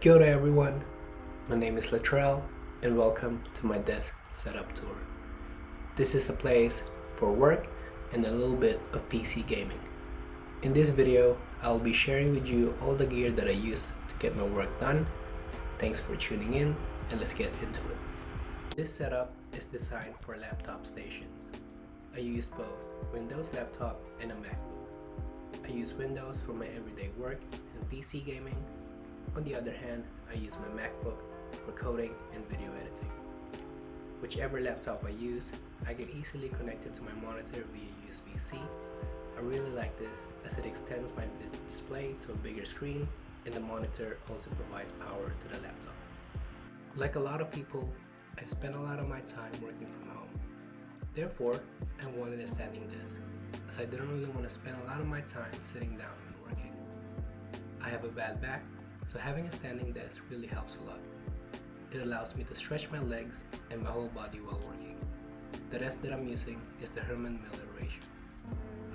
Kia ora everyone, my name is Latrell and welcome to my desk setup tour. This is a place for work and a little bit of PC gaming. In this video, I'll be sharing with you all the gear that I use to get my work done. Thanks for tuning in and let's get into it. This setup is designed for laptop stations. I use both Windows laptop and a MacBook. I use Windows for my everyday work and PC gaming. On the other hand, I use my MacBook for coding and video editing. Whichever laptop I use, I can easily connect it to my monitor via USB-C. I really like this as it extends my display to a bigger screen and the monitor also provides power to the laptop. Like a lot of people, I spend a lot of my time working from home. Therefore, I wanted a standing desk, as I didn't really want to spend a lot of my time sitting down when working. I have a bad back, so having a standing desk really helps a lot. It allows me to stretch my legs and my whole body while working. The desk that I'm using is the Herman Miller ratio.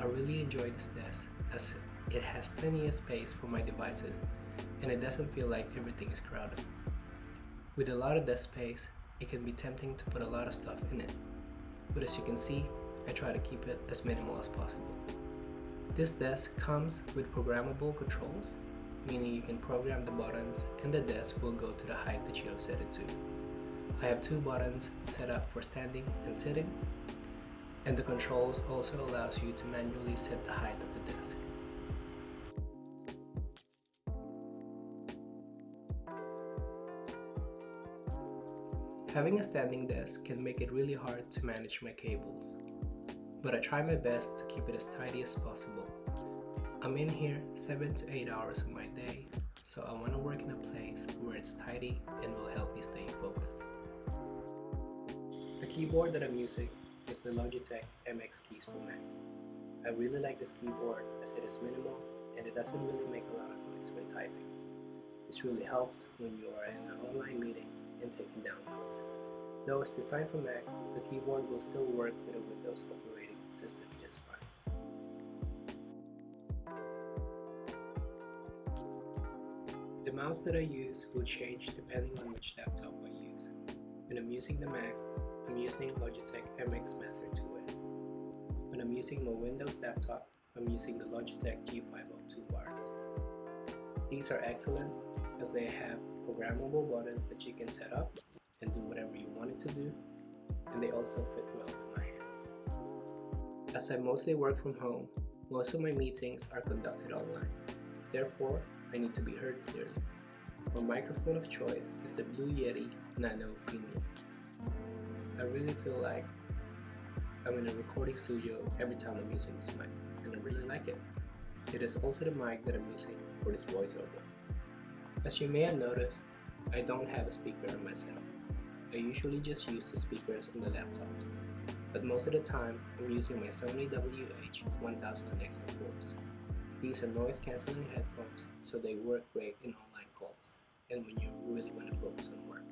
I really enjoy this desk as it has plenty of space for my devices and it doesn't feel like everything is crowded. With a lot of desk space, it can be tempting to put a lot of stuff in it, but as you can see, I try to keep it as minimal as possible. This desk comes with programmable controls, meaning you can program the buttons and the desk will go to the height that you have set it to. I have two buttons set up for standing and sitting, and the controls also allows you to manually set the height of the desk. Having a standing desk can make it really hard to manage my cables, but I try my best to keep it as tidy as possible. I'm in here 7 to 8 hours of my day, so I want to work in a place where it's tidy and will help me stay focused. The keyboard that I'm using is the Logitech MX keys for Mac. I really like this keyboard as it is minimal and it doesn't really make a lot of noise when typing. This really helps when you are in an online meeting and taking down notes. Though it's designed for Mac, the keyboard will still work with a Windows operating system just fine. The mouse that I use will change depending on which laptop I use. When I'm using the Mac, I'm using Logitech MX Master 2S. When I'm using my Windows laptop, I'm using the Logitech G502 wireless. These are excellent as they have programmable buttons that you can set up and do whatever you want it to do, and they also fit well with my hand. As I mostly work from home, most of my meetings are conducted online. Therefore, I need to be heard clearly. My microphone of choice is the Blue Yeti Nano Premium. I really feel like I'm in a recording studio every time I'm using this mic, and I really like it. It is also the mic that I'm using for this voiceover. As you may have noticed, I don't have a speaker on my setup. I usually just use the speakers on the laptops, but most of the time I'm using my Sony WH-1000X4s. These are noise cancelling headphones, so they work great in online calls and when you really want to focus on work.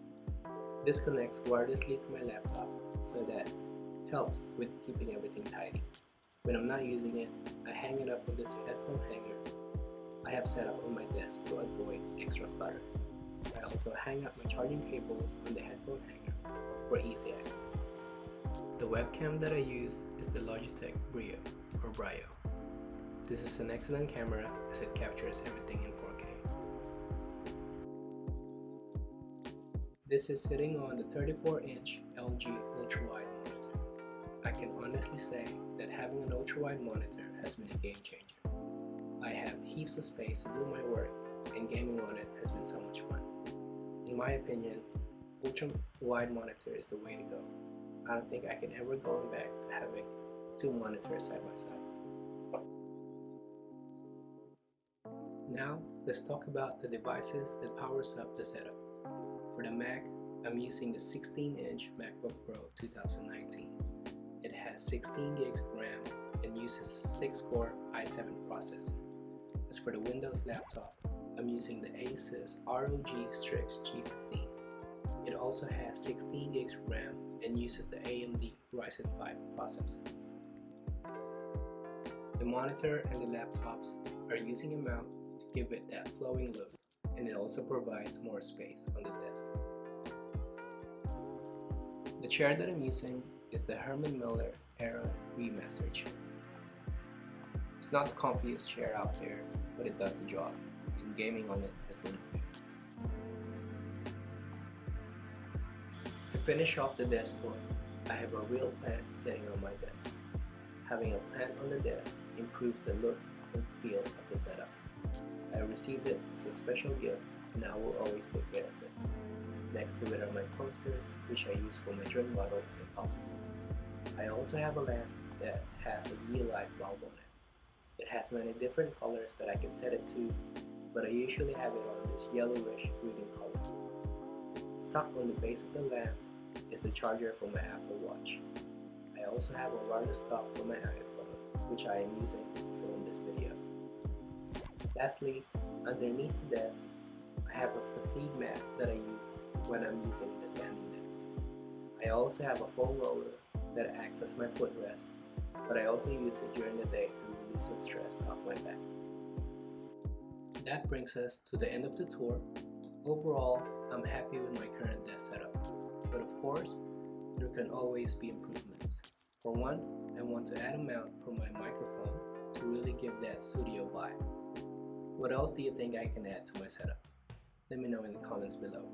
This connects wirelessly to my laptop, so that helps with keeping everything tidy. When I'm not using it, I hang it up with this headphone hanger I have set up on my desk to avoid extra clutter. I also hang up my charging cables on the headphone hanger for easy access. The webcam that I use is the Logitech Brio. This is an excellent camera as it captures everything in 4K. This is sitting on the 34-inch LG ultra-wide monitor. I can honestly say that having an ultra-wide monitor has been a game changer. I have heaps of space to do my work and gaming on it has been so much fun. In my opinion, ultra-wide monitor is the way to go. I don't think I can ever go back to having two monitors side by side. Now, let's talk about the devices that powers up the setup. For the Mac, I'm using the 16-inch MacBook Pro 2019. It has 16 gigs of RAM and uses a 6-core i7 processor. As for the Windows laptop, I'm using the Asus ROG Strix G15. It also has 16 gigs of RAM and uses the AMD Ryzen 5 processor. The monitor and the laptops are using a mount to give it that flowing look. and it also provides more space on the desk. The chair that I'm using is the Herman Miller Era Remaster chair. It's not the comfiest chair out there, but it does the job, and gaming on it has been okay. To finish off the desk tour, I have a real plant sitting on my desk. Having a plant on the desk improves the look and feel of the setup. I received it as a special gift and I will always take care of it. Next to it are my posters, which I use for my drink bottle and coffee. I also have a lamp that has a real light bulb on it. It has many different colors that I can set it to, but I usually have it on this yellowish green color. Stuck on the base of the lamp is the charger for my Apple Watch. I also have a wireless dock for my iPhone, which I am using to film this video. Lastly, underneath the desk, I have a fatigue mat that I use when I'm using the standing desk. I also have a foam roller that acts as my footrest, but I also use it during the day to release some stress off my back. That brings us to the end of the tour. Overall, I'm happy with my current desk setup, but of course, there can always be improvements. For one, I want to add a mount for my microphone to really give that studio vibe. What else do you think I can add to my setup? Let me know in the comments below.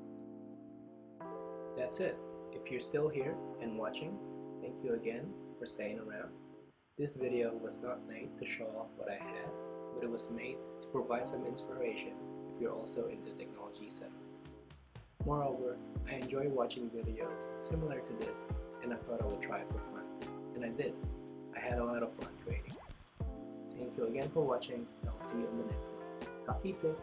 That's it. If you're still here and watching, thank you again for staying around. This video was not made to show off what I had, but it was made to provide some inspiration if you're also into technology setups. Moreover, I enjoy watching videos similar to this, and I thought I would try it for fun. And I did. I had a lot of fun creating it. Thank you again for watching, and I'll see you in the next one. Kapite!